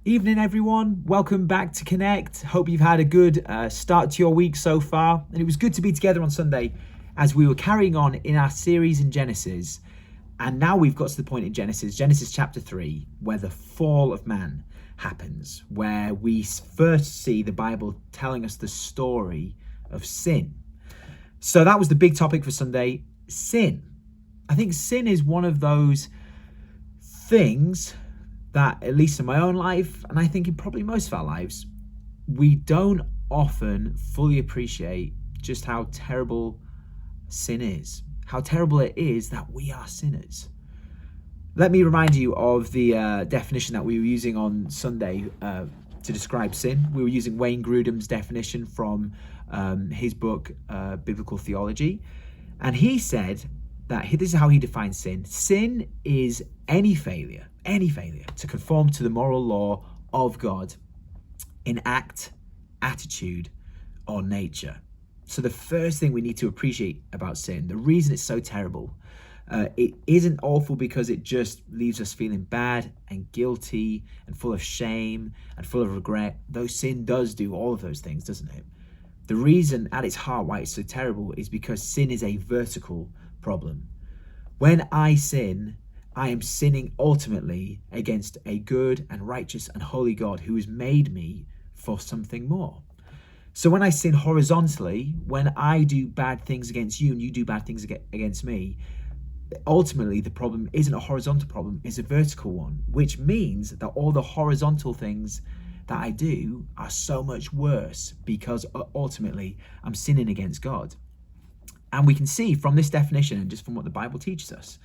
Evening, everyone. Welcome back to Connect. Hope you've had a good start to your week so far. And it was good to be together on Sunday as we were carrying on in our series in Genesis. And now we've got to the point in Genesis chapter 3, where the fall of man happens, where we first see the Bible telling us the story of sin. So that was the big topic for Sunday, sin. I think sin is one of those things that, at least in my own life, and I think in probably most of our lives, we don't often fully appreciate just how terrible sin is, how terrible it is that we are sinners. Let me remind you of the definition that we were using on Sunday to describe sin. We were using Wayne Grudem's definition from his book, Biblical Theology. And he said that this is how he defines sin. Sin is any failure to conform to the moral law of God in act, attitude, or nature. So the first thing we need to appreciate about sin, the reason it's so terrible, it isn't awful because it just leaves us feeling bad and guilty and full of shame and full of regret. Though sin does do all of those things, doesn't it? The reason at its heart why it's so terrible is because sin is a vertical problem. When I sin, I am sinning ultimately against a good and righteous and holy God who has made me for something more. So when I sin horizontally, when I do bad things against you and you do bad things against me, ultimately the problem isn't a horizontal problem, it's a vertical one, which means that all the horizontal things that I do are so much worse because ultimately I'm sinning against God. And we can see from this definition and just from what the Bible teaches us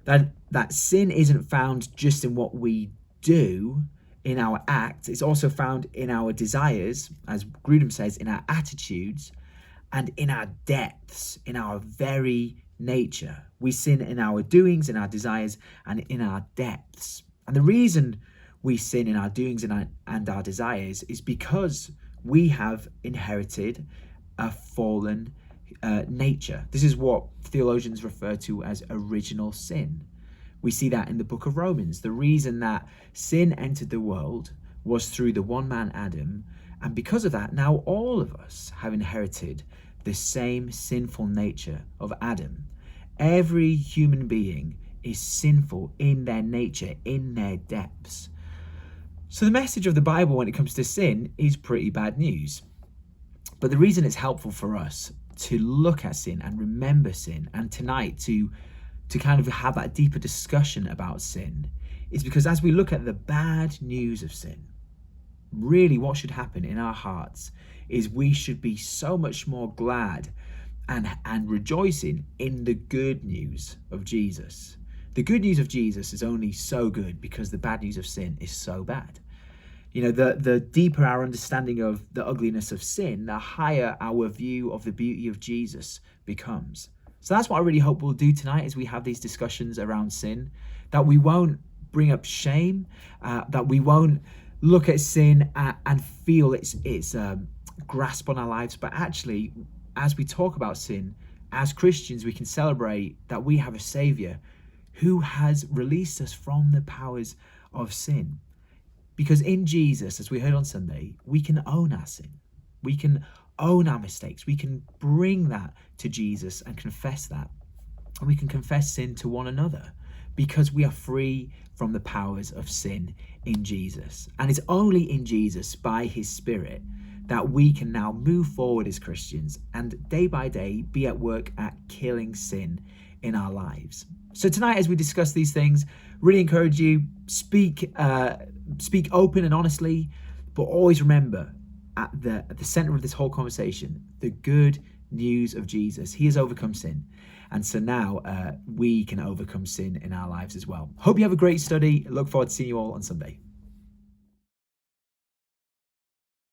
that sin isn't found just in what we do in our acts. It's also found in our desires, as Grudem says, in our attitudes and in our depths, in our very nature. We sin in our doings, in our desires, and in our depths. And the reason we sin in our doings and our desires is because we have inherited a fallen nature. This is what theologians refer to as original sin. We see that in the book of Romans. The reason that sin entered the world was through the one man Adam, and because of that, now all of us have inherited the same sinful nature of Adam. Every human being is sinful in their nature, in their depths. So the message of the Bible when it comes to sin is pretty bad news. But the reason it's helpful for us to look at sin and remember sin, and tonight to kind of have that deeper discussion about sin, is because as we look at the bad news of sin, really what should happen in our hearts is we should be so much more glad and rejoicing in the good news of Jesus. The good news of Jesus is only so good because the bad news of sin is so bad. You know, the deeper our understanding of the ugliness of sin, the higher our view of the beauty of Jesus becomes. So that's what I really hope we'll do tonight as we have these discussions around sin, that we won't bring up shame, that we won't look at sin and feel its grasp on our lives, but actually, as we talk about sin, as Christians, we can celebrate that we have a Savior who has released us from the powers of sin. Because in Jesus, as we heard on Sunday, we can own our sin. We can own our mistakes. We can bring that to Jesus and confess that. And we can confess sin to one another because we are free from the powers of sin in Jesus. And it's only in Jesus, by his Spirit, that we can now move forward as Christians and day by day be at work at killing sin in our lives. So tonight, as we discuss these things, really encourage you, speak open and honestly, but always remember at the center of this whole conversation, the good news of Jesus. He has overcome sin. And so now we can overcome sin in our lives as well. Hope you have a great study. Look forward to seeing you all on Sunday.